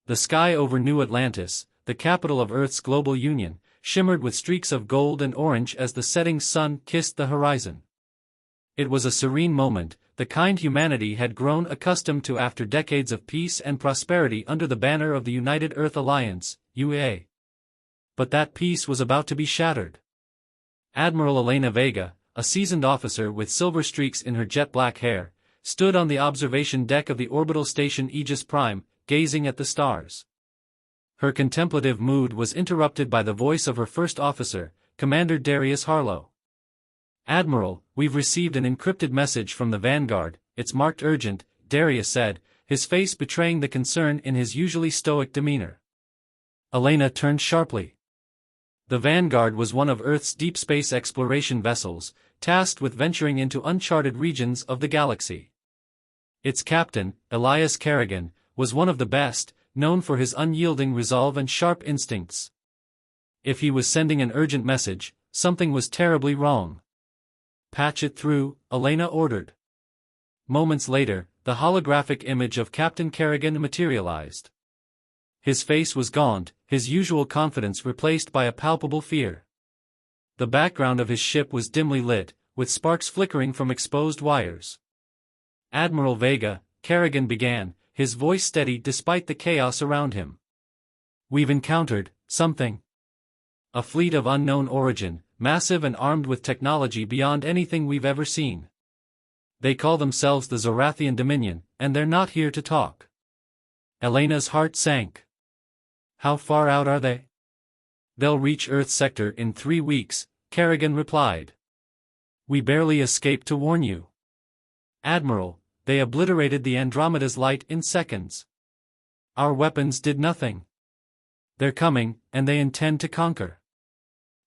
The sky over New Atlantis, the capital of Earth's global union, shimmered with streaks of gold and orange as the setting sun kissed the horizon. It was a serene moment, the kind humanity had grown accustomed to after decades of peace and prosperity under the banner of the United Earth Alliance, UA. But that peace was about to be shattered. Admiral Elena Vega, a seasoned officer with silver streaks in her jet-black hair, stood on the observation deck of the orbital station Aegis Prime, gazing at the stars. Her contemplative mood was interrupted by the voice of her first officer, Commander Darius Harlow. "Admiral, we've received an encrypted message from the Vanguard, it's marked urgent," Darius said, his face betraying the concern in his usually stoic demeanor. Elena turned sharply. The Vanguard was one of Earth's deep space exploration vessels, tasked with venturing into uncharted regions of the galaxy. Its captain, Elias Kerrigan, was one of the best, known for his unyielding resolve and sharp instincts. If he was sending an urgent message, something was terribly wrong. "Patch it through," Elena ordered. Moments later, the holographic image of Captain Kerrigan materialized. His face was gaunt, his usual confidence replaced by a palpable fear. The background of his ship was dimly lit, with sparks flickering from exposed wires. "Admiral Vega," Kerrigan began, his voice steady despite the chaos around him. "We've encountered something. A fleet of unknown origin, massive and armed with technology beyond anything we've ever seen. They call themselves the Zorathian Dominion, and they're not here to talk." Elena's heart sank. "How far out are they?" "They'll reach Earth's sector in 3 weeks," Kerrigan replied. "We barely escaped to warn you. Admiral, they obliterated the Andromeda's light in seconds. Our weapons did nothing. They're coming, and they intend to conquer."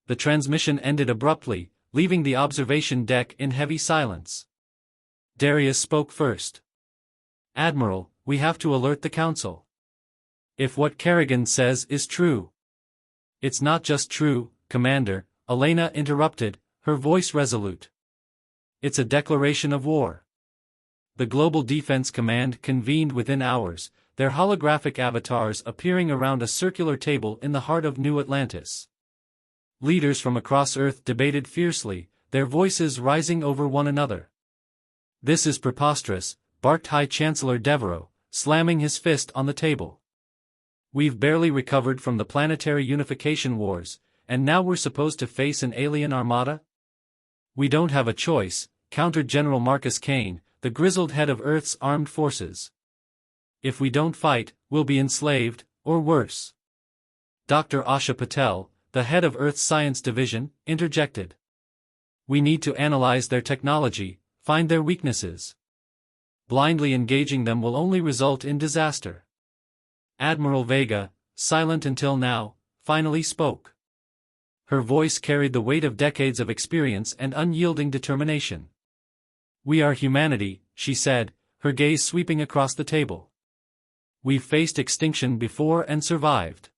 The transmission ended abruptly, leaving the observation deck in heavy silence. Darius spoke first. "Admiral, we have to alert the Council. If what Kerrigan says is true." "It's not just true, Commander," Elena interrupted, her voice resolute. "It's a declaration of war." The Global Defense Command convened within hours, their holographic avatars appearing around a circular table in the heart of New Atlantis. Leaders from across Earth debated fiercely, their voices rising over one another. "This is preposterous," barked High Chancellor Devereaux, slamming his fist on the table. "We've barely recovered from the planetary unification wars, and now we're supposed to face an alien armada?" "We don't have a choice," countered General Marcus Kane, the grizzled head of Earth's armed forces. "If we don't fight, we'll be enslaved, or worse." Dr. Asha Patel, the head of Earth's Science Division, interjected. "We need to analyze their technology, find their weaknesses. Blindly engaging them will only result in disaster." Admiral Vega, silent until now, finally spoke. Her voice carried the weight of decades of experience and unyielding determination. "We are humanity," she said, her gaze sweeping across the table. "We've faced extinction before and survived.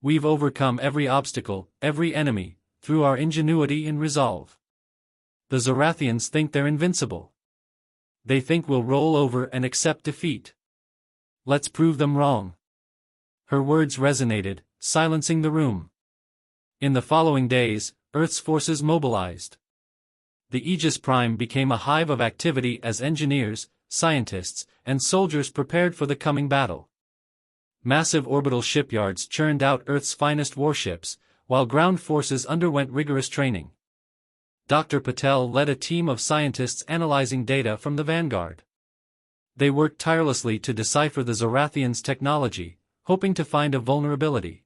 We've overcome every obstacle, every enemy, through our ingenuity and resolve. The Zorathians think they're invincible. They think we'll roll over and accept defeat. Let's prove them wrong." Her words resonated, silencing the room. In the following days, Earth's forces mobilized. The Aegis Prime became a hive of activity as engineers, scientists, and soldiers prepared for the coming battle. Massive orbital shipyards churned out Earth's finest warships, while ground forces underwent rigorous training. Dr. Patel led a team of scientists analyzing data from the Vanguard. They worked tirelessly to decipher the Zorathians' technology, hoping to find a vulnerability.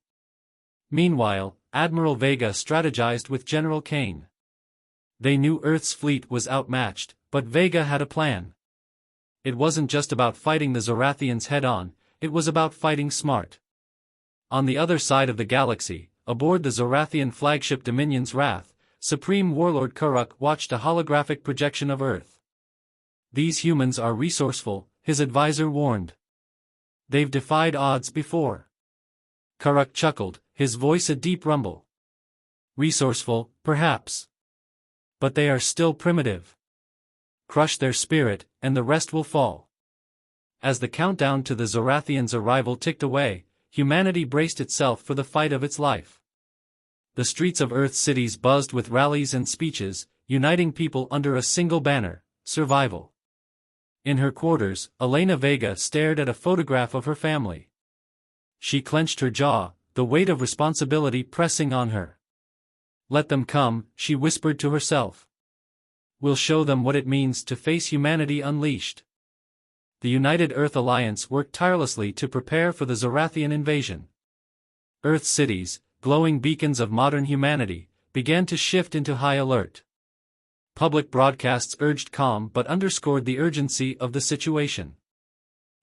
Meanwhile, Admiral Vega strategized with General Kane. They knew Earth's fleet was outmatched, but Vega had a plan. It wasn't just about fighting the Zorathians head-on, it was about fighting smart. On the other side of the galaxy, aboard the Zorathian flagship Dominion's Wrath, Supreme Warlord Kuruk watched a holographic projection of Earth. "These humans are resourceful," his advisor warned. "They've defied odds before." Kuruk chuckled, his voice a deep rumble. "Resourceful, perhaps. But they are still primitive. Crush their spirit, and the rest will fall." As the countdown to the Zorathians' arrival ticked away, humanity braced itself for the fight of its life. The streets of Earth's cities buzzed with rallies and speeches, uniting people under a single banner: survival. In her quarters, Elena Vega stared at a photograph of her family. She clenched her jaw, the weight of responsibility pressing on her. "Let them come," she whispered to herself. "We'll show them what it means to face humanity unleashed." The United Earth Alliance worked tirelessly to prepare for the Zorathian invasion. Earth's cities, glowing beacons of modern humanity, began to shift into high alert. Public broadcasts urged calm but underscored the urgency of the situation.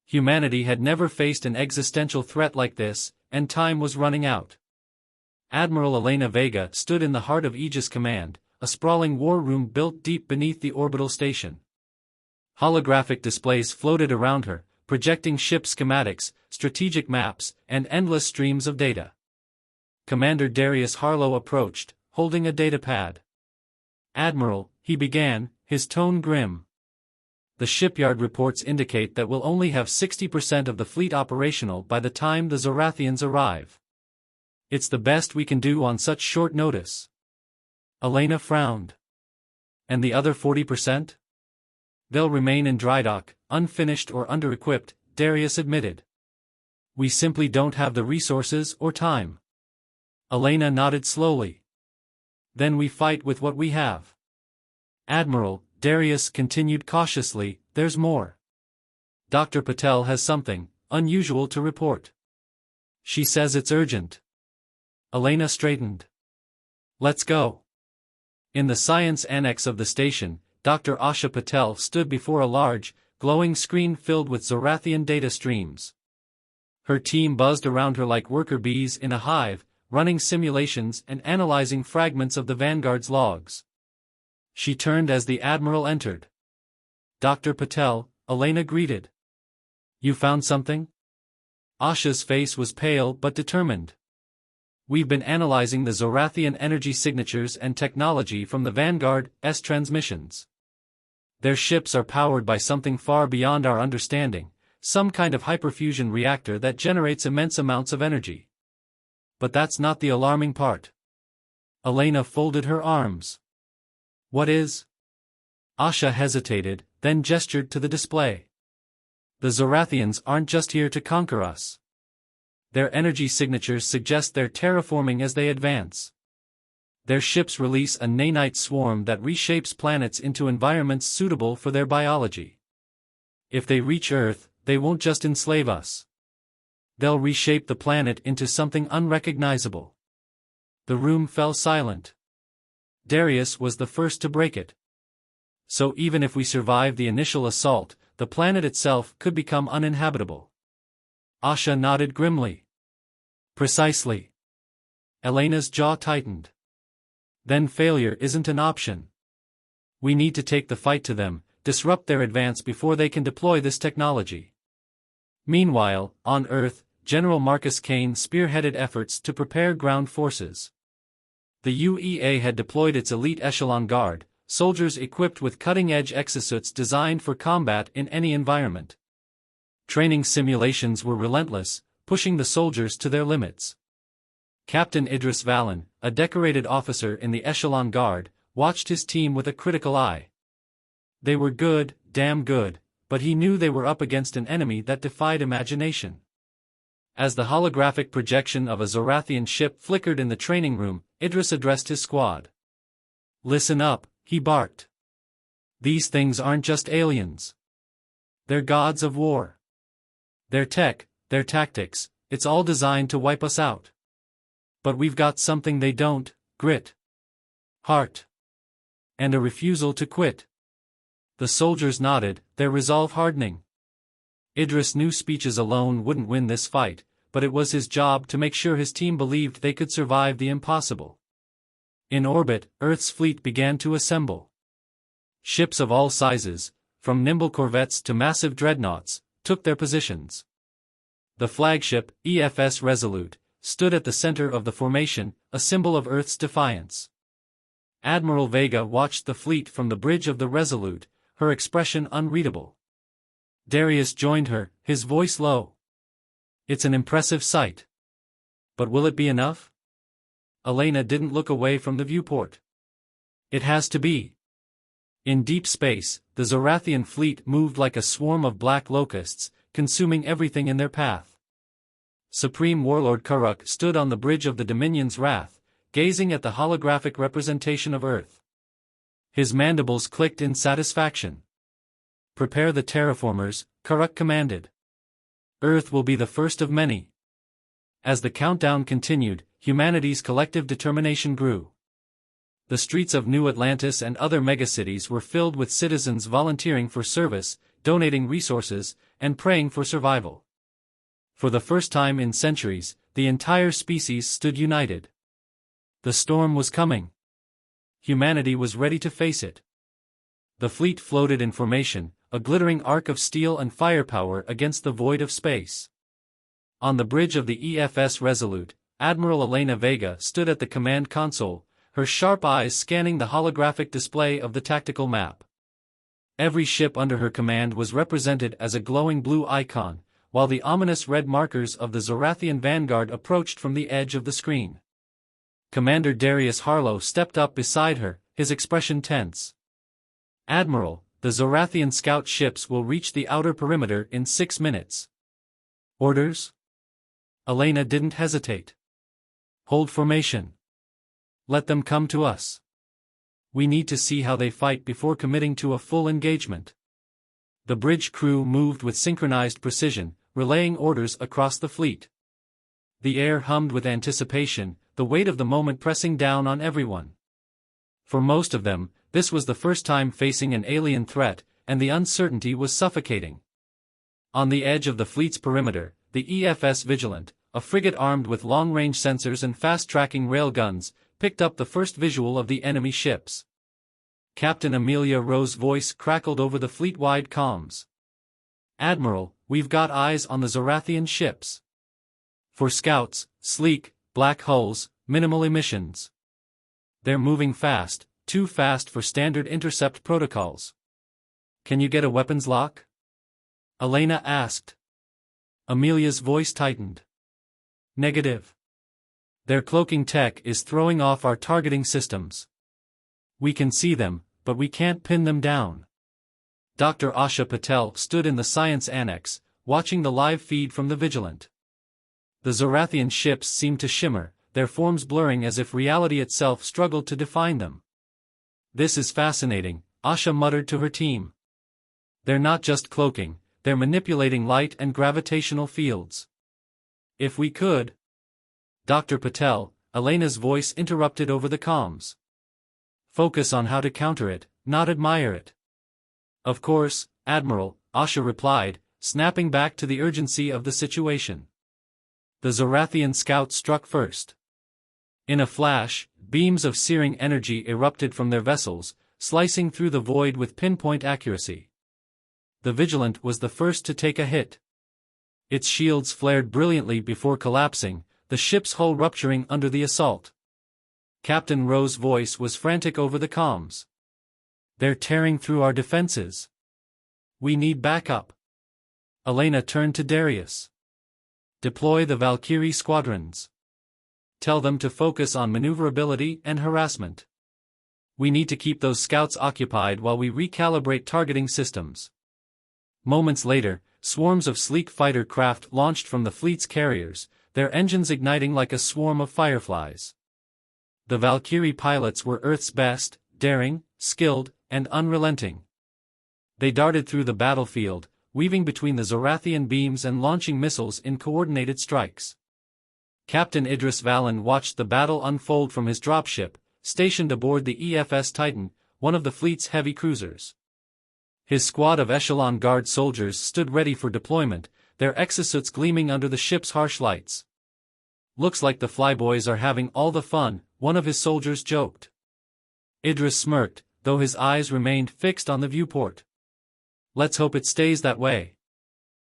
Humanity had never faced an existential threat like this, and time was running out. Admiral Elena Vega stood in the heart of Aegis Command, a sprawling war room built deep beneath the orbital station. Holographic displays floated around her, projecting ship schematics, strategic maps, and endless streams of data. Commander Darius Harlow approached, holding a datapad. "Admiral," he began, his tone grim. "The shipyard reports indicate that we'll only have 60% of the fleet operational by the time the Zorathians arrive. It's the best we can do on such short notice." Elena frowned. "And the other 40%? "They'll remain in dry dock, unfinished or under-equipped," Darius admitted. "We simply don't have the resources or time." Elena nodded slowly. "Then we fight with what we have." "Admiral," Darius continued cautiously, "there's more. Dr. Patel has something unusual to report. She says it's urgent." Elena straightened. "Let's go." In the science annex of the station, Dr. Asha Patel stood before a large, glowing screen filled with Zorathian data streams. Her team buzzed around her like worker bees in a hive, running simulations and analyzing fragments of the Vanguard's logs. She turned as the Admiral entered. "Dr. Patel," Elena greeted. "You found something?" Asha's face was pale but determined. "We've been analyzing the Zorathian energy signatures and technology from the Vanguard's transmissions. Their ships are powered by something far beyond our understanding, some kind of hyperfusion reactor that generates immense amounts of energy. But that's not the alarming part." Elena folded her arms. "What is?" Asha hesitated, then gestured to the display. "The Zorathians aren't just here to conquer us. Their energy signatures suggest they're terraforming as they advance. Their ships release a nanite swarm that reshapes planets into environments suitable for their biology. If they reach Earth, they won't just enslave us. They'll reshape the planet into something unrecognizable." The room fell silent. Darius was the first to break it. "So even if we survive the initial assault, the planet itself could become uninhabitable." Asha nodded grimly. "Precisely." Elena's jaw tightened. "Then failure isn't an option. We need to take the fight to them, disrupt their advance before they can deploy this technology." Meanwhile, on Earth, General Marcus Kane spearheaded efforts to prepare ground forces. The UEA had deployed its elite echelon guard, soldiers equipped with cutting-edge exosuits designed for combat in any environment. Training simulations were relentless, pushing the soldiers to their limits. Captain Idris Vallon, a decorated officer in the echelon guard, watched his team with a critical eye. They were good, damn good, but he knew they were up against an enemy that defied imagination. As the holographic projection of a Zorathian ship flickered in the training room, Idris addressed his squad. "Listen up," he barked. "These things aren't just aliens. They're gods of war. Their tech, their tactics, it's all designed to wipe us out. But we've got something they don't: grit, heart, and a refusal to quit." The soldiers nodded, their resolve hardening. Idris knew speeches alone wouldn't win this fight, but it was his job to make sure his team believed they could survive the impossible. In orbit, Earth's fleet began to assemble. Ships of all sizes, from nimble corvettes to massive dreadnoughts, took their positions. The flagship, EFS Resolute, stood at the center of the formation, a symbol of Earth's defiance. Admiral Vega watched the fleet from the bridge of the Resolute, her expression unreadable. Darius joined her, his voice low. It's an impressive sight. But will it be enough? Elena didn't look away from the viewport. It has to be. In deep space, the Zorathian fleet moved like a swarm of black locusts, consuming everything in their path. Supreme Warlord Karuk stood on the bridge of the Dominion's wrath, gazing at the holographic representation of Earth. His mandibles clicked in satisfaction. Prepare the terraformers, Karuk commanded. Earth will be the first of many. As the countdown continued, humanity's collective determination grew. The streets of New Atlantis and other megacities were filled with citizens volunteering for service, donating resources, and praying for survival. For the first time in centuries, the entire species stood united. The storm was coming. Humanity was ready to face it. The fleet floated in formation, a glittering arc of steel and firepower against the void of space. On the bridge of the EFS Resolute, Admiral Elena Vega stood at the command console, her sharp eyes scanning the holographic display of the tactical map. Every ship under her command was represented as a glowing blue icon, while the ominous red markers of the Zorathian vanguard approached from the edge of the screen. Commander Darius Harlow stepped up beside her, his expression tense. Admiral, the Zorathian scout ships will reach the outer perimeter in 6 minutes. Orders? Elena didn't hesitate. Hold formation. Let them come to us. We need to see how they fight before committing to a full engagement. The bridge crew moved with synchronized precision, relaying orders across the fleet. The air hummed with anticipation, the weight of the moment pressing down on everyone. For most of them, this was the first time facing an alien threat, and the uncertainty was suffocating. On the edge of the fleet's perimeter, the EFS Vigilant, a frigate armed with long-range sensors and fast-tracking railguns, picked up the first visual of the enemy ships. Captain Amelia Rowe's voice crackled over the fleet-wide comms. Admiral, we've got eyes on the Zorathian ships. For scouts, sleek, black hulls, minimal emissions. They're moving fast, too fast for standard intercept protocols. Can you get a weapons lock? Elena asked. Amelia's voice tightened. Negative. Their cloaking tech is throwing off our targeting systems. We can see them, but we can't pin them down. Dr. Asha Patel stood in the science annex, watching the live feed from the Vigilant. The Zorathian ships seemed to shimmer, their forms blurring as if reality itself struggled to define them. This is fascinating, Asha muttered to her team. They're not just cloaking, they're manipulating light and gravitational fields. If we could... Dr. Patel, Elena's voice interrupted over the comms. Focus on how to counter it, not admire it. Of course, Admiral, Asha replied, snapping back to the urgency of the situation. The Zorathian scouts struck first. In a flash, beams of searing energy erupted from their vessels, slicing through the void with pinpoint accuracy. The Vigilant was the first to take a hit. Its shields flared brilliantly before collapsing, the ship's hull rupturing under the assault. Captain Rowe's voice was frantic over the comms. They're tearing through our defenses. We need backup. Elena turned to Darius. Deploy the Valkyrie squadrons. Tell them to focus on maneuverability and harassment. We need to keep those scouts occupied while we recalibrate targeting systems. Moments later, swarms of sleek fighter craft launched from the fleet's carriers, their engines igniting like a swarm of fireflies. The Valkyrie pilots were Earth's best, daring, skilled, and unrelenting. They darted through the battlefield, weaving between the Zorathian beams and launching missiles in coordinated strikes. Captain Idris Vallon watched the battle unfold from his dropship, stationed aboard the EFS Titan, one of the fleet's heavy cruisers. His squad of Echelon Guard soldiers stood ready for deployment, their exosuits gleaming under the ship's harsh lights. Looks like the flyboys are having all the fun, one of his soldiers joked. Idris smirked, though his eyes remained fixed on the viewport. Let's hope it stays that way.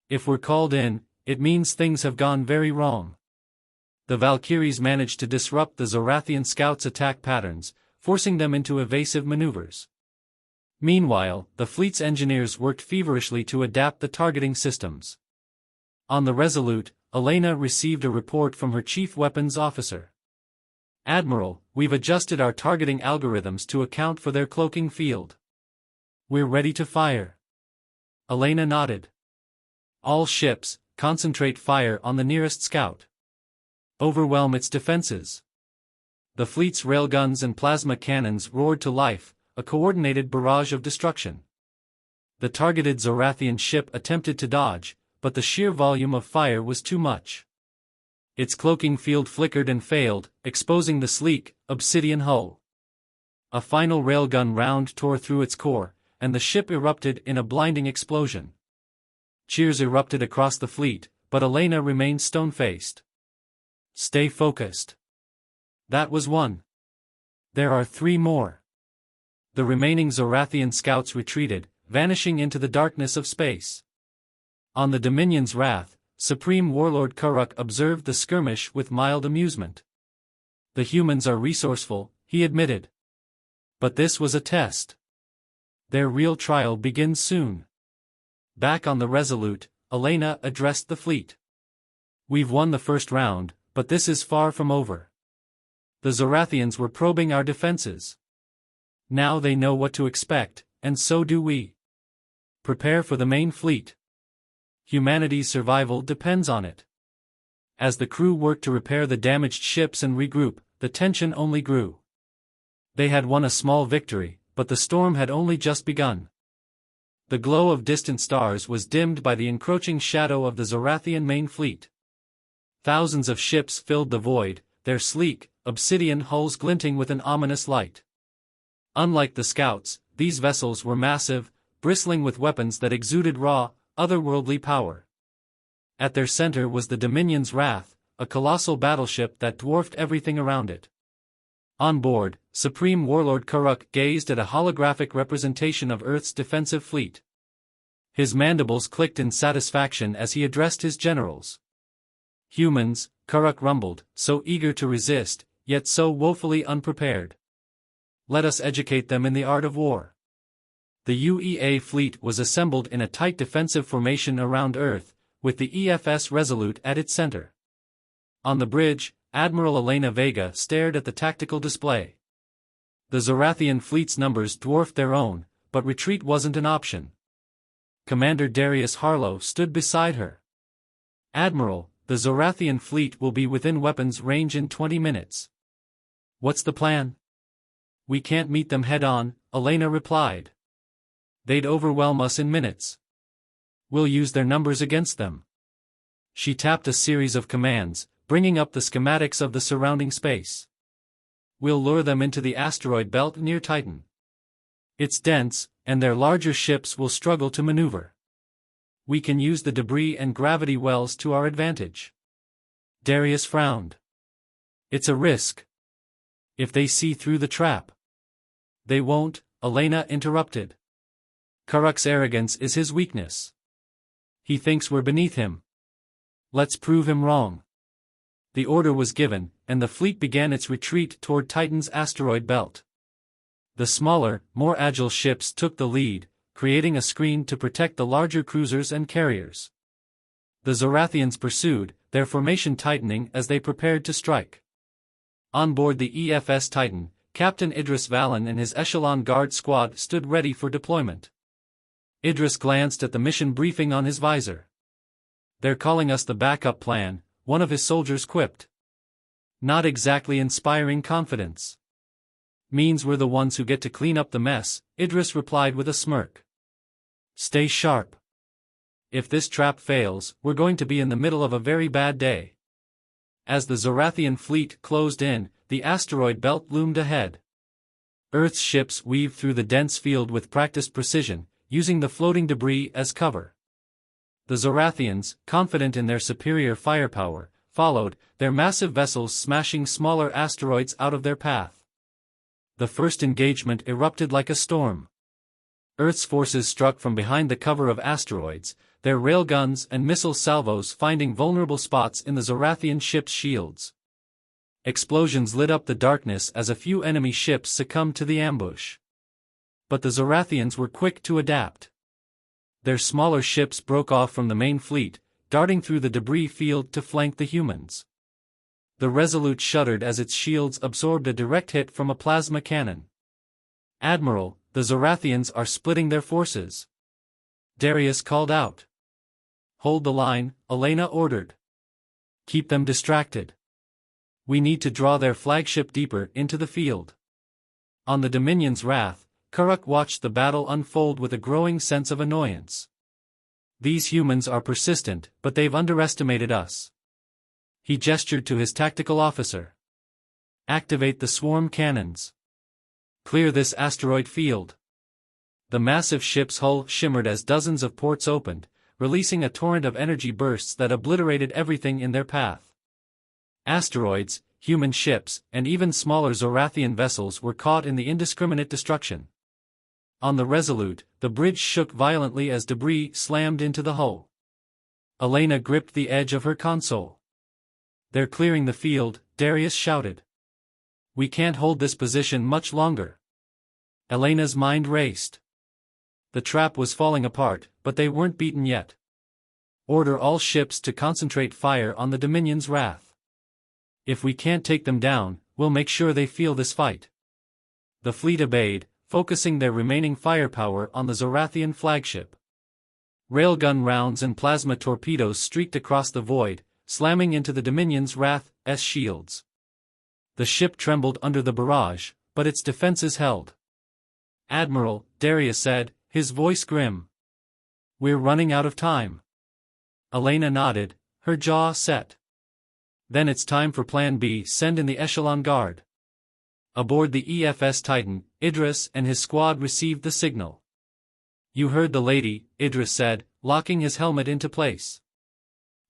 If we're called in, it means things have gone very wrong. The Valkyries managed to disrupt the Zorathian scouts' attack patterns, forcing them into evasive maneuvers. Meanwhile, the fleet's engineers worked feverishly to adapt the targeting systems. On the Resolute, Elena received a report from her chief weapons officer. "Admiral, we've adjusted our targeting algorithms to account for their cloaking field. We're ready to fire." Elena nodded. "All ships, concentrate fire on the nearest scout. Overwhelm its defenses." The fleet's railguns and plasma cannons roared to life, a coordinated barrage of destruction. The targeted Zorathian ship attempted to dodge, but the sheer volume of fire was too much. Its cloaking field flickered and failed, exposing the sleek, obsidian hull. A final railgun round tore through its core, and the ship erupted in a blinding explosion. Cheers erupted across the fleet, but Elena remained stone-faced. "Stay focused. That was one. There are 3 more." The remaining Zorathian scouts retreated, vanishing into the darkness of space. On the Dominion's Wrath, Supreme Warlord Kuruk observed the skirmish with mild amusement. "The humans are resourceful," he admitted. "But this was a test. Their real trial begins soon." Back on the Resolute, Elena addressed the fleet. "We've won the first round, but this is far from over. The Zorathians were probing our defenses. Now they know what to expect, and so do we. Prepare for the main fleet. Humanity's survival depends on it." As the crew worked to repair the damaged ships and regroup, the tension only grew. They had won a small victory, but the storm had only just begun. The glow of distant stars was dimmed by the encroaching shadow of the Zorathian main fleet. Thousands of ships filled the void, their sleek, obsidian hulls glinting with an ominous light. Unlike the scouts, these vessels were massive, bristling with weapons that exuded raw, otherworldly power. At their center was the Dominion's Wrath, a colossal battleship that dwarfed everything around it. On board, Supreme Warlord Kuruk gazed at a holographic representation of Earth's defensive fleet. His mandibles clicked in satisfaction as he addressed his generals. "Humans," Kuruk rumbled, so eager to resist, yet so woefully unprepared. "Let us educate them in the art of war." The UEA fleet was assembled in a tight defensive formation around Earth, with the EFS Resolute at its center. On the bridge, Admiral Elena Vega stared at the tactical display. The Zorathian fleet's numbers dwarfed their own, but retreat wasn't an option. Commander Darius Harlow stood beside her. "Admiral, the Zorathian fleet will be within weapons range in 20 minutes. What's the plan?" "We can't meet them head-on," Elena replied. "They'd overwhelm us in minutes. We'll use their numbers against them." She tapped a series of commands, bringing up the schematics of the surrounding space. "We'll lure them into the asteroid belt near Titan. It's dense, and their larger ships will struggle to maneuver. We can use the debris and gravity wells to our advantage." Darius frowned. "It's a risk. If they see through the trap." "They won't," Elena interrupted. "Kuruk's arrogance is his weakness. He thinks we're beneath him. Let's prove him wrong." The order was given, and the fleet began its retreat toward Titan's asteroid belt. The smaller, more agile ships took the lead, creating a screen to protect the larger cruisers and carriers. The Zorathians pursued, their formation tightening as they prepared to strike. On board the EFS Titan, Captain Idris Vallon and his Echelon Guard squad stood ready for deployment. Idris glanced at the mission briefing on his visor. "They're calling us the backup plan," one of his soldiers quipped. "Not exactly inspiring confidence." "Means we're the ones who get to clean up the mess," Idris replied with a smirk. "Stay sharp. If this trap fails, we're going to be in the middle of a very bad day." As the Zorathian fleet closed in, the asteroid belt loomed ahead. Earth's ships weaved through the dense field with practiced precision, using the floating debris as cover. The Zorathians, confident in their superior firepower, followed, their massive vessels smashing smaller asteroids out of their path. The first engagement erupted like a storm. Earth's forces struck from behind the cover of asteroids, their railguns and missile salvos finding vulnerable spots in the Zorathian ships' shields. Explosions lit up the darkness as a few enemy ships succumbed to the ambush. But the Zorathians were quick to adapt. Their smaller ships broke off from the main fleet, darting through the debris field to flank the humans. The Resolute shuddered as its shields absorbed a direct hit from a plasma cannon. "Admiral, the Zorathians are splitting their forces," Darius called out. "Hold the line," Elena ordered. "Keep them distracted. We need to draw their flagship deeper into the field." On the Dominion's Wrath, Kuruk watched the battle unfold with a growing sense of annoyance. "These humans are persistent, but they've underestimated us." He gestured to his tactical officer. "Activate the swarm cannons. Clear this asteroid field." The massive ship's hull shimmered as dozens of ports opened, releasing a torrent of energy bursts that obliterated everything in their path. Asteroids, human ships, and even smaller Zorathian vessels were caught in the indiscriminate destruction. On the Resolute, the bridge shook violently as debris slammed into the hull. Elena gripped the edge of her console. "They're clearing the field," Darius shouted. "We can't hold this position much longer." Elena's mind raced. The trap was falling apart, but they weren't beaten yet. "Order all ships to concentrate fire on the Dominion's Wrath. If we can't take them down, we'll make sure they feel this fight." The fleet obeyed, focusing their remaining firepower on the Zorathian flagship. Railgun rounds and plasma torpedoes streaked across the void, slamming into the Dominion's Wrath's shields. The ship trembled under the barrage, but its defenses held. "Admiral," Darius said, his voice grim. "We're running out of time." Elena nodded, her jaw set. "Then it's time for Plan B. Send in the Echelon Guard." Aboard the EFS Titan, Idris and his squad received the signal. "You heard the lady," Idris said, locking his helmet into place.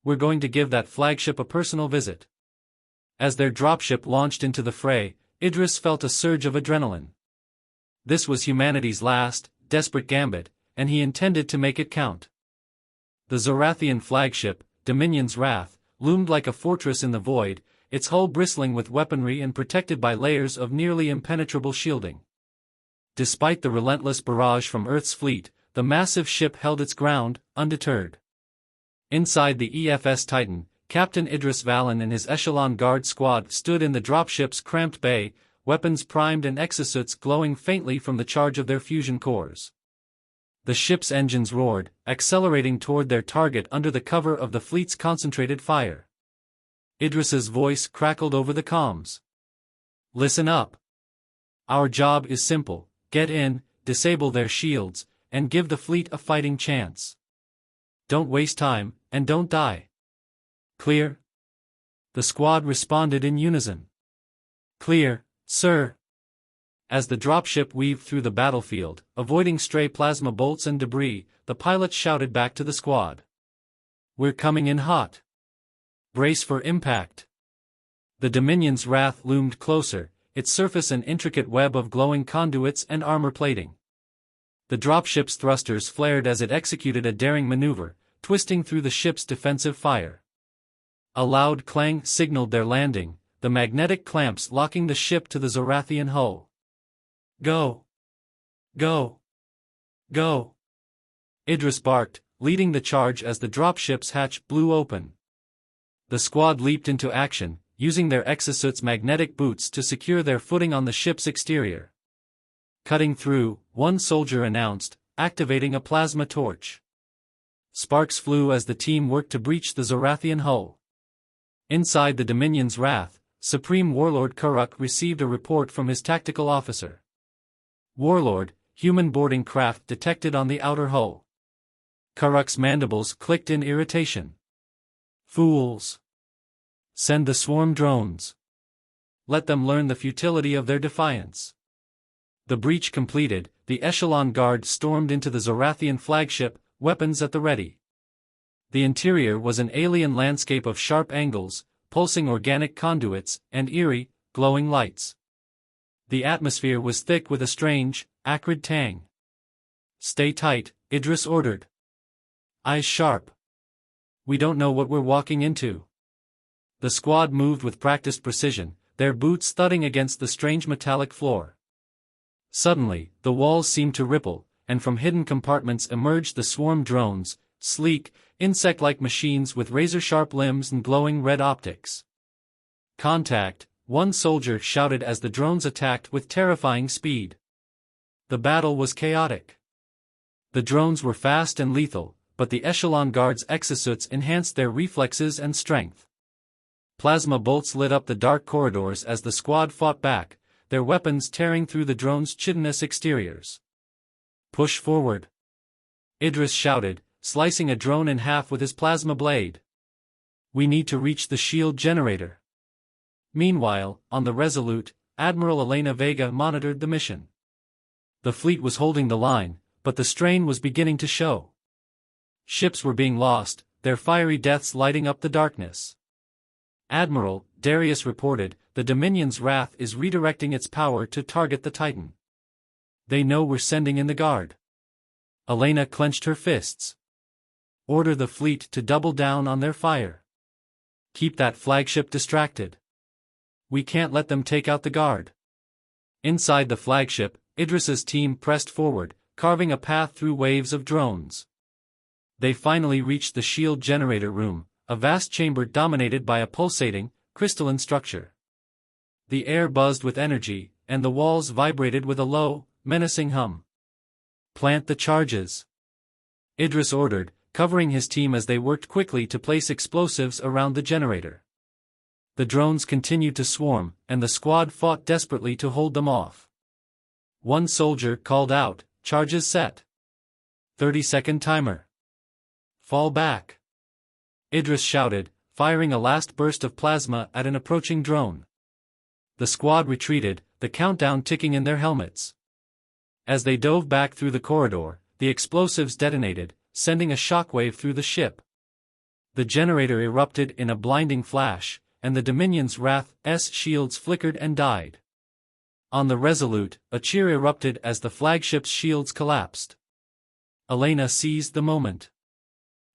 "We're going to give that flagship a personal visit." As their dropship launched into the fray, Idris felt a surge of adrenaline. This was humanity's last, desperate gambit, and he intended to make it count. The Zorathian flagship, Dominion's Wrath, loomed like a fortress in the void, its hull bristling with weaponry and protected by layers of nearly impenetrable shielding. Despite the relentless barrage from Earth's fleet, the massive ship held its ground, undeterred. Inside the EFS Titan, Captain Idris Vallon and his Echelon Guard squad stood in the dropship's cramped bay, weapons primed and exosuits glowing faintly from the charge of their fusion cores. The ship's engines roared, accelerating toward their target under the cover of the fleet's concentrated fire. Idris's voice crackled over the comms. "Listen up. Our job is simple: get in, disable their shields, and give the fleet a fighting chance. Don't waste time, and don't die. Clear?" The squad responded in unison. "Clear, sir." As the dropship weaved through the battlefield, avoiding stray plasma bolts and debris, the pilot shouted back to the squad. "We're coming in hot. Brace for impact." The Dominion's Wrath loomed closer, its surface an intricate web of glowing conduits and armor plating. The dropship's thrusters flared as it executed a daring maneuver, twisting through the ship's defensive fire. A loud clang signaled their landing, the magnetic clamps locking the ship to the Zorathian hull. "Go! Go! Go!" Idris barked, leading the charge as the dropship's hatch blew open. The squad leaped into action, using their exosuits' magnetic boots to secure their footing on the ship's exterior. "Cutting through," one soldier announced, activating a plasma torch. Sparks flew as the team worked to breach the Zorathian hull. Inside the Dominion's Wrath, Supreme Warlord Kuruk received a report from his tactical officer. "Warlord, human boarding craft detected on the outer hull." Kuruk's mandibles clicked in irritation. "Fools! Send the swarm drones. Let them learn the futility of their defiance." The breach completed, the Echelon Guard stormed into the Zorathian flagship, weapons at the ready. The interior was an alien landscape of sharp angles, pulsing organic conduits, and eerie, glowing lights. The atmosphere was thick with a strange, acrid tang. "Stay tight," Idris ordered. "Eyes sharp. We don't know what we're walking into." The squad moved with practiced precision, their boots thudding against the strange metallic floor. Suddenly, the walls seemed to ripple, and from hidden compartments emerged the swarm drones, sleek, insect-like machines with razor-sharp limbs and glowing red optics. "Contact," one soldier shouted as the drones attacked with terrifying speed. The battle was chaotic. The drones were fast and lethal, but the Echelon Guard's exosuits enhanced their reflexes and strength. Plasma bolts lit up the dark corridors as the squad fought back, their weapons tearing through the drones' chitinous exteriors. "Push forward," Idris shouted, slicing a drone in half with his plasma blade. "We need to reach the shield generator." Meanwhile, on the Resolute, Admiral Elena Vega monitored the mission. The fleet was holding the line, but the strain was beginning to show. Ships were being lost, their fiery deaths lighting up the darkness. "Admiral," Darius reported, "the Dominion's wrath is redirecting its power to target the Titan. They know we're sending in the guard." Elena clenched her fists. "Order the fleet to double down on their fire. Keep that flagship distracted. We can't let them take out the guard." Inside the flagship, Idris's team pressed forward, carving a path through waves of drones. They finally reached the shield generator room, a vast chamber dominated by a pulsating, crystalline structure. The air buzzed with energy, and the walls vibrated with a low, menacing hum. "Plant the charges," Idris ordered, covering his team as they worked quickly to place explosives around the generator. The drones continued to swarm, and the squad fought desperately to hold them off. One soldier called out, "Charges set. 30-second timer. Fall back." Idris shouted, firing a last burst of plasma at an approaching drone. The squad retreated, the countdown ticking in their helmets. As they dove back through the corridor, the explosives detonated, sending a shockwave through the ship. The generator erupted in a blinding flash, and the Dominion's Wrath's shields flickered and died. On the Resolute, a cheer erupted as the flagship's shields collapsed. Elena seized the moment.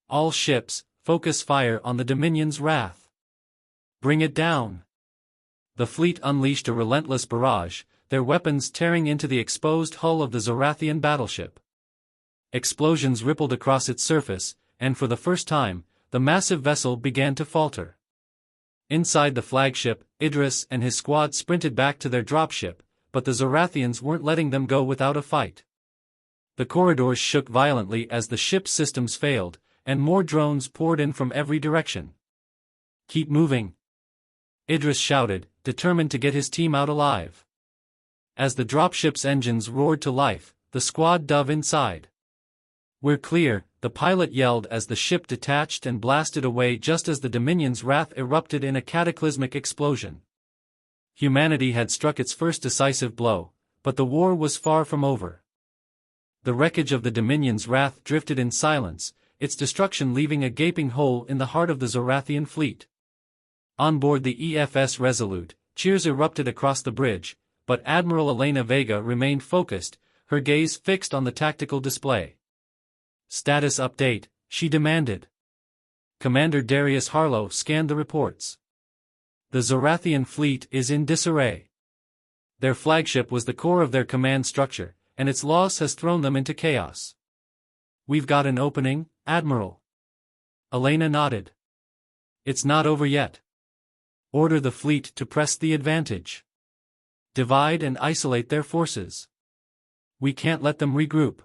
"All ships, focus fire on the Dominion's Wrath. Bring it down." The fleet unleashed a relentless barrage, their weapons tearing into the exposed hull of the Zorathian battleship. Explosions rippled across its surface, and for the first time, the massive vessel began to falter. Inside the flagship, Idris and his squad sprinted back to their dropship, but the Zorathians weren't letting them go without a fight. The corridors shook violently as the ship's systems failed, and more drones poured in from every direction. "Keep moving," Idris shouted, determined to get his team out alive. As the dropship's engines roared to life, the squad dove inside. "We're clear," the pilot yelled as the ship detached and blasted away just as the Dominion's wrath erupted in a cataclysmic explosion. Humanity had struck its first decisive blow, but the war was far from over. The wreckage of the Dominion's wrath drifted in silence, its destruction leaving a gaping hole in the heart of the Zorathian fleet. On board the EFS Resolute, cheers erupted across the bridge, but Admiral Elena Vega remained focused, her gaze fixed on the tactical display. "Status update," she demanded. Commander Darius Harlow scanned the reports. "The Zorathian fleet is in disarray. Their flagship was the core of their command structure, and its loss has thrown them into chaos." "We've got an opening, Admiral." Elena nodded. "It's not over yet. Order the fleet to press the advantage. Divide and isolate their forces. We can't let them regroup."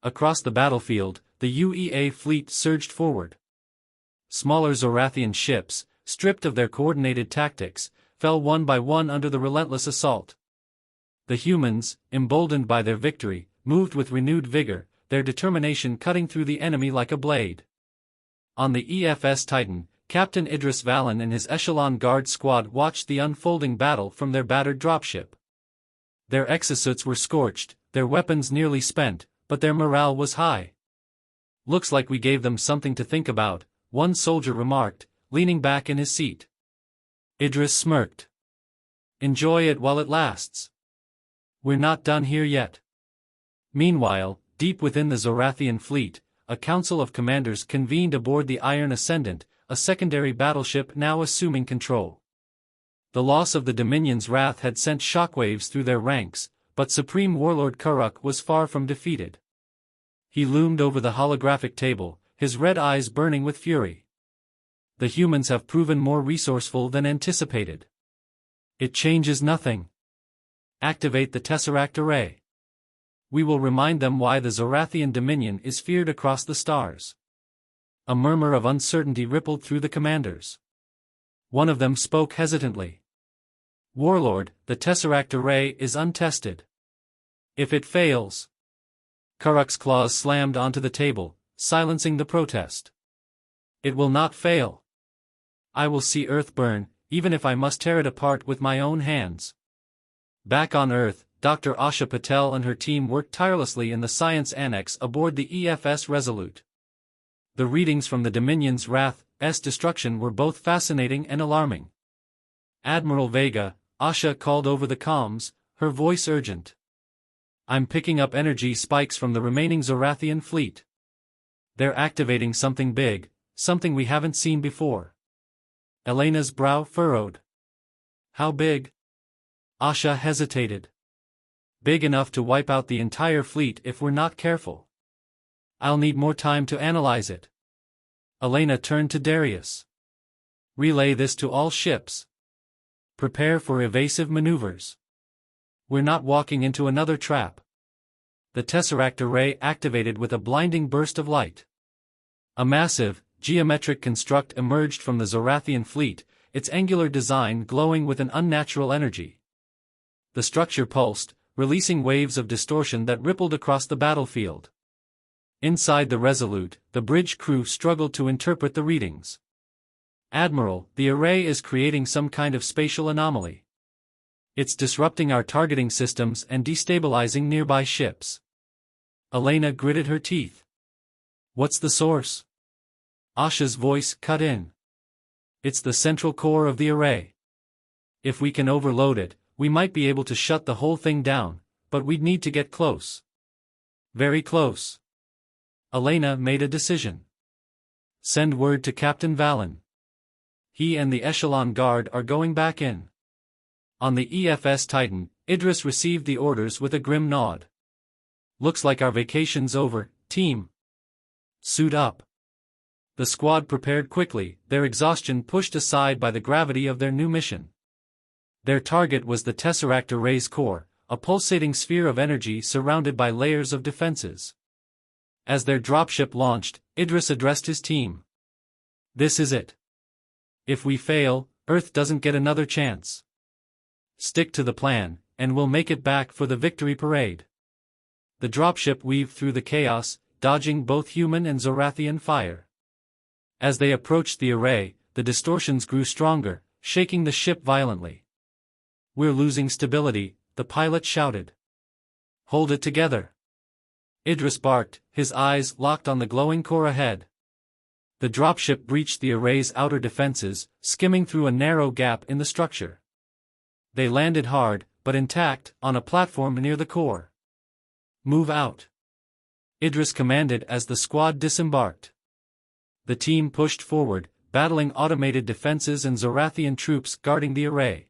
Across the battlefield, the UEA fleet surged forward. Smaller Zorathian ships, stripped of their coordinated tactics, fell one by one under the relentless assault. The humans, emboldened by their victory, moved with renewed vigor, their determination cutting through the enemy like a blade. On the EFS Titan, Captain Idris Vallon and his Echelon Guard squad watched the unfolding battle from their battered dropship. Their exosuits were scorched, their weapons nearly spent, but their morale was high. "Looks like we gave them something to think about," one soldier remarked, leaning back in his seat. Idris smirked. "Enjoy it while it lasts. We're not done here yet." Meanwhile, deep within the Zorathian fleet, a council of commanders convened aboard the Iron Ascendant, a secondary battleship now assuming control. The loss of the Dominion's wrath had sent shockwaves through their ranks, But Supreme Warlord Kuruk was far from defeated. He loomed over the holographic table, his red eyes burning with fury. The humans have proven more resourceful than anticipated. It changes nothing. Activate the Tesseract Array. We will remind them why the Zorathian Dominion is feared across the stars. A murmur of uncertainty rippled through the commanders. One of them spoke hesitantly. Warlord, the Tesseract Array is untested. If it fails... Kuruk's claws slammed onto the table, silencing the protest. It will not fail. I will see Earth burn, even if I must tear it apart with my own hands. Back on Earth, Dr. Asha Patel and her team worked tirelessly in the science annex aboard the EFS Resolute. The readings from the Dominion's Wrath's destruction were both fascinating and alarming. Admiral Vega, Asha called over the comms, her voice urgent. I'm picking up energy spikes from the remaining Zorathian fleet. They're activating something big, something we haven't seen before. Elena's brow furrowed. How big? Asha hesitated. Big enough to wipe out the entire fleet if we're not careful. I'll need more time to analyze it. Elena turned to Darius. Relay this to all ships. Prepare for evasive maneuvers. We're not walking into another trap. The Tesseract Array activated with a blinding burst of light. A massive, geometric construct emerged from the Zorathian fleet, its angular design glowing with an unnatural energy. The structure pulsed, releasing waves of distortion that rippled across the battlefield. Inside the Resolute, the bridge crew struggled to interpret the readings. Admiral, the array is creating some kind of spatial anomaly. It's disrupting our targeting systems and destabilizing nearby ships. Elena gritted her teeth. What's the source? Asha's voice cut in. It's the central core of the array. If we can overload it, we might be able to shut the whole thing down, but we'd need to get close. Very close. Elena made a decision. Send word to Captain Valen. He and the Echelon Guard are going back in. On the EFS Titan, Idris received the orders with a grim nod. Looks like our vacation's over, team. Suit up. The squad prepared quickly, their exhaustion pushed aside by the gravity of their new mission. Their target was the Tesseract Array's core, a pulsating sphere of energy surrounded by layers of defenses. As their dropship launched, Idris addressed his team. This is it. If we fail, Earth doesn't get another chance. Stick to the plan, and we'll make it back for the victory parade. The dropship weaved through the chaos, dodging both human and Zorathian fire. As they approached the array, the distortions grew stronger, shaking the ship violently. We're losing stability, the pilot shouted. Hold it together. Idris barked, his eyes locked on the glowing core ahead. The dropship breached the array's outer defenses, skimming through a narrow gap in the structure. They landed hard, but intact, on a platform near the core. Move out. Idris commanded as the squad disembarked. The team pushed forward, battling automated defenses and Zorathian troops guarding the array.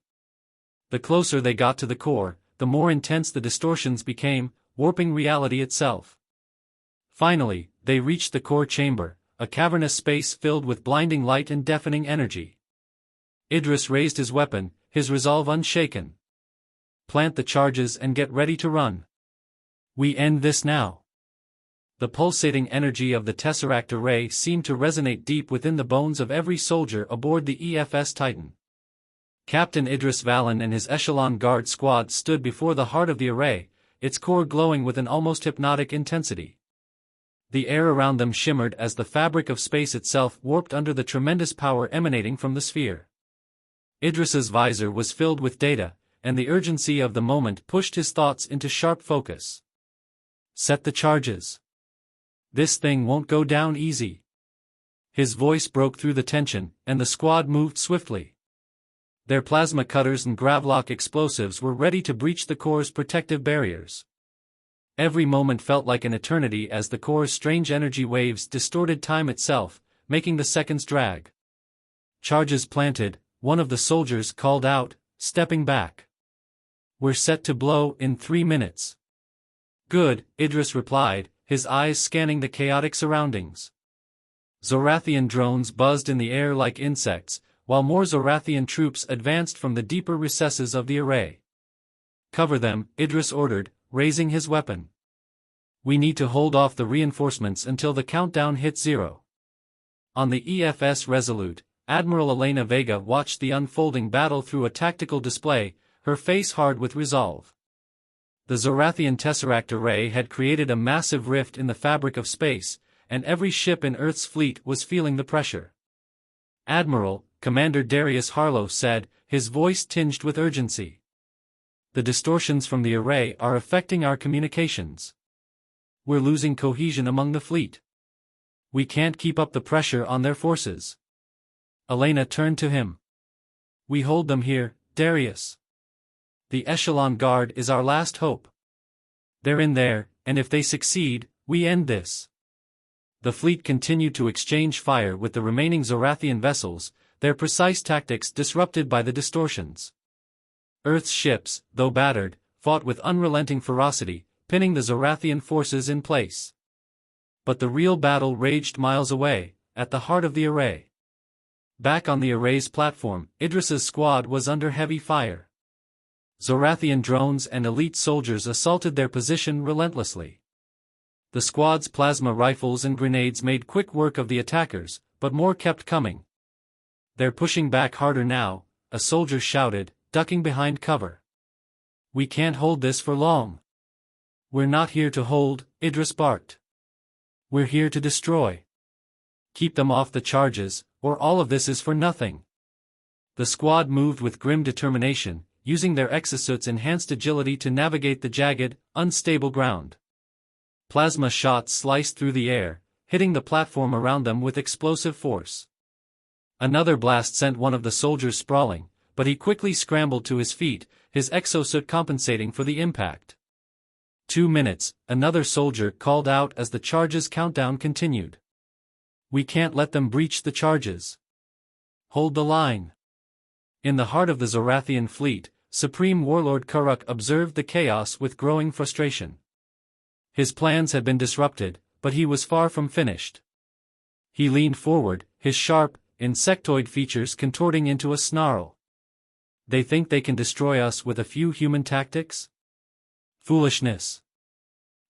The closer they got to the core, the more intense the distortions became, warping reality itself. Finally, they reached the core chamber, a cavernous space filled with blinding light and deafening energy. Idris raised his weapon, his resolve unshaken. Plant the charges and get ready to run. We end this now. The pulsating energy of the Tesseract Array seemed to resonate deep within the bones of every soldier aboard the EFS Titan. Captain Idris Valen and his Echelon Guard squad stood before the heart of the array, its core glowing with an almost hypnotic intensity. The air around them shimmered as the fabric of space itself warped under the tremendous power emanating from the sphere. Idris's visor was filled with data, and the urgency of the moment pushed his thoughts into sharp focus. Set the charges. This thing won't go down easy. His voice broke through the tension, and the squad moved swiftly. Their plasma cutters and gravlock explosives were ready to breach the core's protective barriers. Every moment felt like an eternity as the core's strange energy waves distorted time itself, making the seconds drag. Charges planted, one of the soldiers called out, stepping back. We're set to blow in 3 minutes. Good, Idris replied, his eyes scanning the chaotic surroundings. Zorathian drones buzzed in the air like insects, while more Zorathian troops advanced from the deeper recesses of the array. Cover them, Idris ordered, raising his weapon. We need to hold off the reinforcements until the countdown hits 0. On the EFS Resolute, Admiral Elena Vega watched the unfolding battle through a tactical display, her face hard with resolve. The Zorathian Tesseract array had created a massive rift in the fabric of space, and every ship in Earth's fleet was feeling the pressure. Admiral, Commander Darius Harlow said, his voice tinged with urgency. The distortions from the array are affecting our communications. We're losing cohesion among the fleet. We can't keep up the pressure on their forces. Elena turned to him. We hold them here, Darius. The Echelon Guard is our last hope. They're in there, and if they succeed, we end this. The fleet continued to exchange fire with the remaining Zorathian vessels, their precise tactics disrupted by the distortions. Earth's ships, though battered, fought with unrelenting ferocity, pinning the Zorathian forces in place. But the real battle raged miles away, at the heart of the array. Back on the array's platform, Idris's squad was under heavy fire. Zorathian drones and elite soldiers assaulted their position relentlessly. The squad's plasma rifles and grenades made quick work of the attackers, but more kept coming. They're pushing back harder now, a soldier shouted, ducking behind cover. We can't hold this for long. We're not here to hold, Idris barked. We're here to destroy. Keep them off the charges, or all of this is for nothing. The squad moved with grim determination, using their exosuits' enhanced agility to navigate the jagged, unstable ground. Plasma shots sliced through the air, hitting the platform around them with explosive force. Another blast sent one of the soldiers sprawling, but he quickly scrambled to his feet, his exosuit compensating for the impact. 2 minutes, another soldier called out as the charges countdown continued. We can't let them breach the charges. Hold the line. In the heart of the Zorathian fleet, Supreme Warlord Karuk observed the chaos with growing frustration. His plans had been disrupted, but he was far from finished. He leaned forward, his sharp, insectoid features contorting into a snarl. They think they can destroy us with a few human tactics? Foolishness.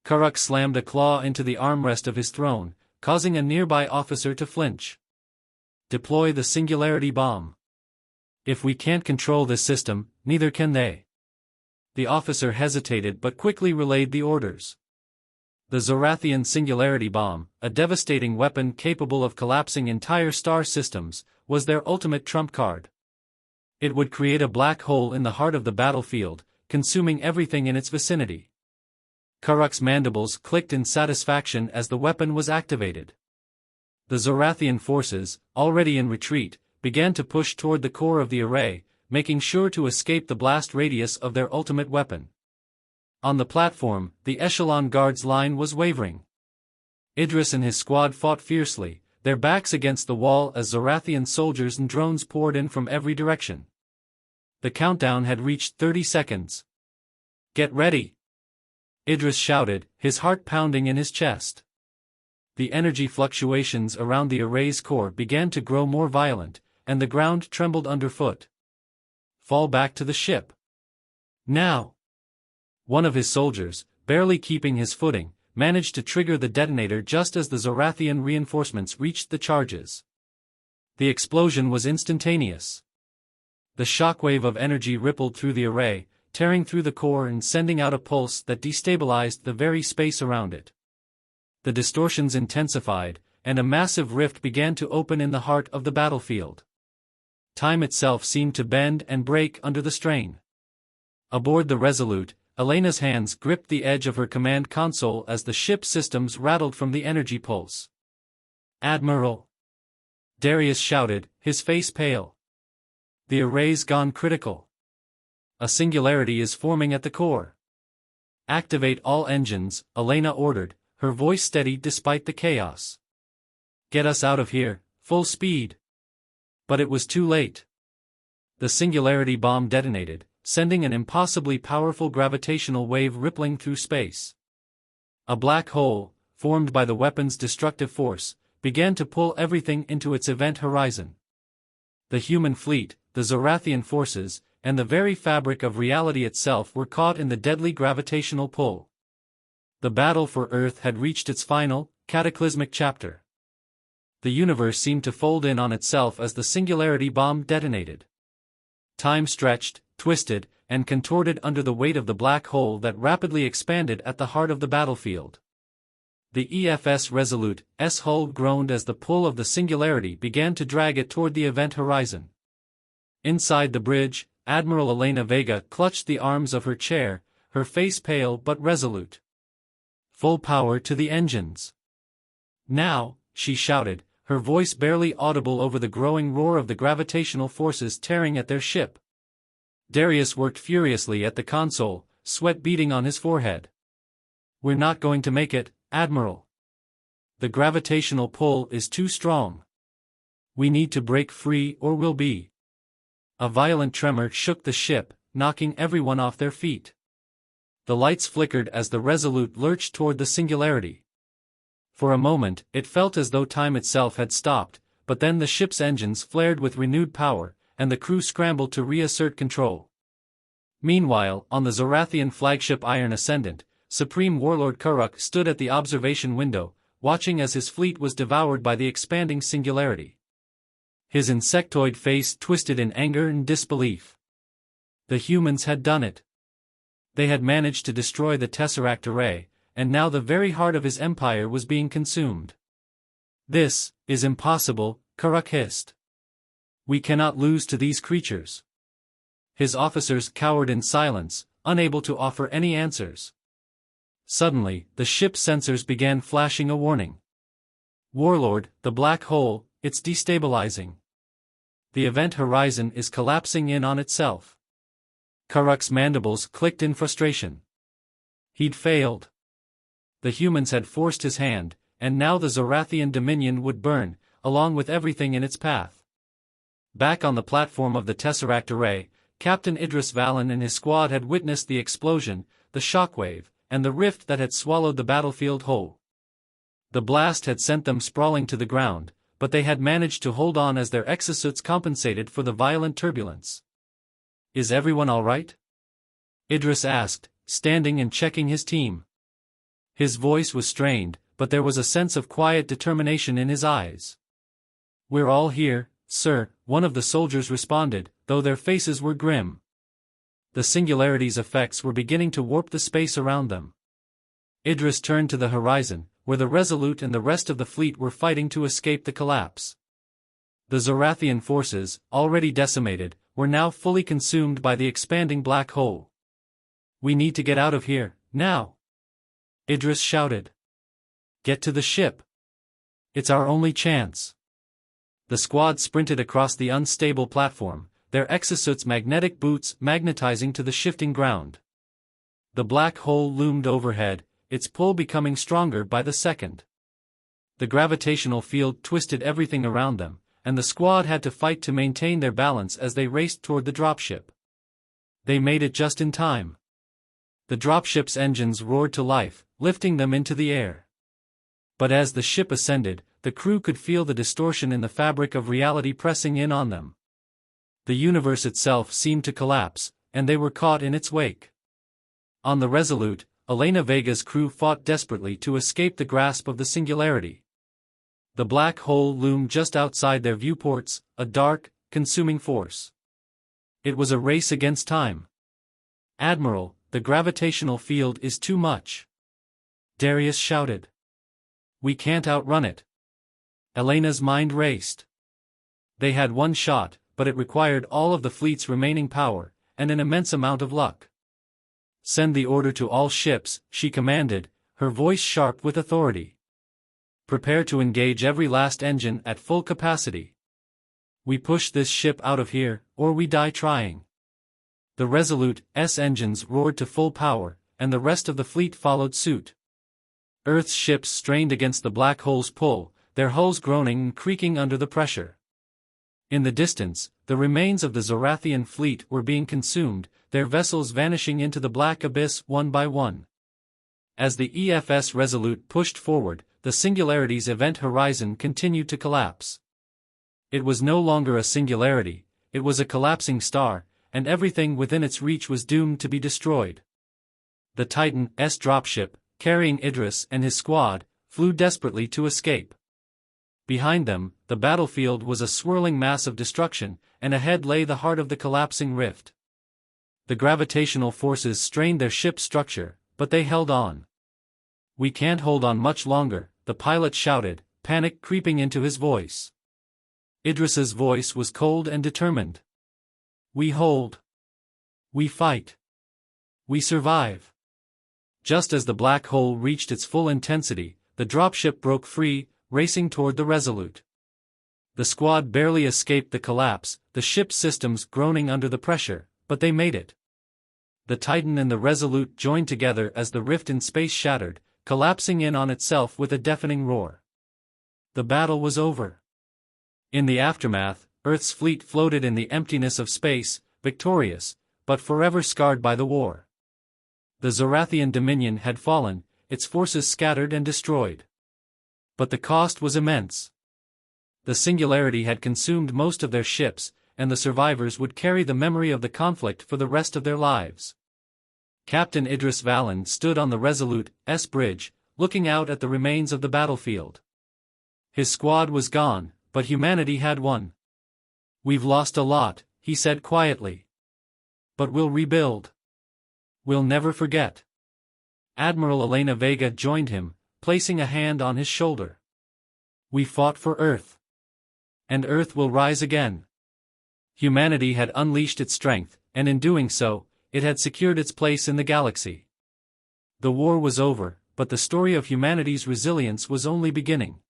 Karuk slammed a claw into the armrest of his throne, causing a nearby officer to flinch. Deploy the Singularity Bomb. If we can't control this system, neither can they. The officer hesitated but quickly relayed the orders. The Zorathian Singularity Bomb, a devastating weapon capable of collapsing entire star systems, was their ultimate trump card. It would create a black hole in the heart of the battlefield, consuming everything in its vicinity. Karuk's mandibles clicked in satisfaction as the weapon was activated. The Zorathian forces, already in retreat, began to push toward the core of the array, making sure to escape the blast radius of their ultimate weapon. On the platform, the Echelon Guard's line was wavering. Idris and his squad fought fiercely, their backs against the wall as Zorathian soldiers and drones poured in from every direction. The countdown had reached 30 seconds. Get ready! Idris shouted, his heart pounding in his chest. The energy fluctuations around the array's core began to grow more violent, and the ground trembled underfoot. Fall back to the ship. Now! One of his soldiers, barely keeping his footing, managed to trigger the detonator just as the Zorathian reinforcements reached the charges. The explosion was instantaneous. The shockwave of energy rippled through the array, tearing through the core and sending out a pulse that destabilized the very space around it. The distortions intensified, and a massive rift began to open in the heart of the battlefield. Time itself seemed to bend and break under the strain. Aboard the Resolute, Elena's hands gripped the edge of her command console as the ship's systems rattled from the energy pulse. Admiral! Darius shouted, his face pale. The array's gone critical. A singularity is forming at the core. Activate all engines, Elena ordered, her voice steady despite the chaos. Get us out of here, full speed. But it was too late. The Singularity Bomb detonated, sending an impossibly powerful gravitational wave rippling through space. A black hole, formed by the weapon's destructive force, began to pull everything into its event horizon. The human fleet, the Zorathian forces, and the very fabric of reality itself were caught in the deadly gravitational pull. The battle for Earth had reached its final, cataclysmic chapter. The universe seemed to fold in on itself as the singularity bomb detonated. Time stretched, twisted, and contorted under the weight of the black hole that rapidly expanded at the heart of the battlefield. The EFS Resolute's hull groaned as the pull of the singularity began to drag it toward the event horizon. Inside the bridge, Admiral Elena Vega clutched the arms of her chair, her face pale but resolute. "Full power to the engines." "Now," she shouted, her voice barely audible over the growing roar of the gravitational forces tearing at their ship. Darius worked furiously at the console, sweat beading on his forehead. "We're not going to make it, Admiral. The gravitational pull is too strong. We need to break free or we'll be." A violent tremor shook the ship, knocking everyone off their feet. The lights flickered as the Resolute lurched toward the singularity. For a moment, it felt as though time itself had stopped, but then the ship's engines flared with renewed power, and the crew scrambled to reassert control. Meanwhile, on the Zorathian flagship Iron Ascendant, Supreme Warlord Kuruk stood at the observation window, watching as his fleet was devoured by the expanding singularity. His insectoid face twisted in anger and disbelief. The humans had done it. They had managed to destroy the Tesseract array, and now the very heart of his empire was being consumed. "This is impossible," Kuruk hissed. "We cannot lose to these creatures." His officers cowered in silence, unable to offer any answers. Suddenly, the ship's sensors began flashing a warning. "Warlord, the black hole, it's destabilizing. The event horizon is collapsing in on itself." Kuruk's mandibles clicked in frustration. He'd failed. The humans had forced his hand, and now the Zorathian dominion would burn, along with everything in its path. Back on the platform of the Tesseract array, Captain Idris Vallon and his squad had witnessed the explosion, the shockwave, and the rift that had swallowed the battlefield whole. The blast had sent them sprawling to the ground, but they had managed to hold on as their exosuits compensated for the violent turbulence. "Is everyone all right?" Idris asked, standing and checking his team. His voice was strained, but there was a sense of quiet determination in his eyes. "We're all here, sir," one of the soldiers responded, though their faces were grim. The singularity's effects were beginning to warp the space around them. Idris turned to the horizon, where the Resolute and the rest of the fleet were fighting to escape the collapse. The Zorathian forces, already decimated, were now fully consumed by the expanding black hole. "We need to get out of here, now!" Idris shouted. "Get to the ship. It's our only chance." The squad sprinted across the unstable platform, their exosuits' magnetic boots magnetizing to the shifting ground. The black hole loomed overhead, its pull becoming stronger by the second. The gravitational field twisted everything around them, and the squad had to fight to maintain their balance as they raced toward the dropship. They made it just in time. The dropship's engines roared to life, lifting them into the air. But as the ship ascended, the crew could feel the distortion in the fabric of reality pressing in on them. The universe itself seemed to collapse, and they were caught in its wake. On the Resolute, Elena Vega's crew fought desperately to escape the grasp of the singularity. The black hole loomed just outside their viewports, a dark, consuming force. It was a race against time. "Admiral, the gravitational field is too much," Darius shouted. "We can't outrun it." Elena's mind raced. They had one shot, but it required all of the fleet's remaining power, and an immense amount of luck. "Send the order to all ships," she commanded, her voice sharp with authority. "Prepare to engage every last engine at full capacity. We push this ship out of here, or we die trying." The Resolute's engines roared to full power, and the rest of the fleet followed suit. Earth's ships strained against the black hole's pull, their hulls groaning and creaking under the pressure. In the distance, the remains of the Zorathian fleet were being consumed, their vessels vanishing into the black abyss one by one. As the EFS Resolute pushed forward, the Singularity's event horizon continued to collapse. It was no longer a singularity, it was a collapsing star, and everything within its reach was doomed to be destroyed. The Titan's dropship, carrying Idris and his squad, flew desperately to escape. Behind them, the battlefield was a swirling mass of destruction, and ahead lay the heart of the collapsing rift. The gravitational forces strained their ship's structure, but they held on. "We can't hold on much longer," the pilot shouted, panic creeping into his voice. Idris's voice was cold and determined. "We hold. We fight. We survive." Just as the black hole reached its full intensity, the dropship broke free, racing toward the Resolute. The squad barely escaped the collapse, the ship's systems groaning under the pressure, but they made it. The Titan and the Resolute joined together as the rift in space shattered, collapsing in on itself with a deafening roar. The battle was over. In the aftermath, Earth's fleet floated in the emptiness of space, victorious, but forever scarred by the war. The Zorathian dominion had fallen, its forces scattered and destroyed. But the cost was immense. The Singularity had consumed most of their ships, and the survivors would carry the memory of the conflict for the rest of their lives. Captain Idris Vallon stood on the Resolute's bridge, looking out at the remains of the battlefield. His squad was gone, but humanity had won. "We've lost a lot," he said quietly. "But we'll rebuild. We'll never forget." Admiral Elena Vega joined him, placing a hand on his shoulder. "We fought for Earth. And Earth will rise again." Humanity had unleashed its strength, and in doing so, it had secured its place in the galaxy. The war was over, but the story of humanity's resilience was only beginning.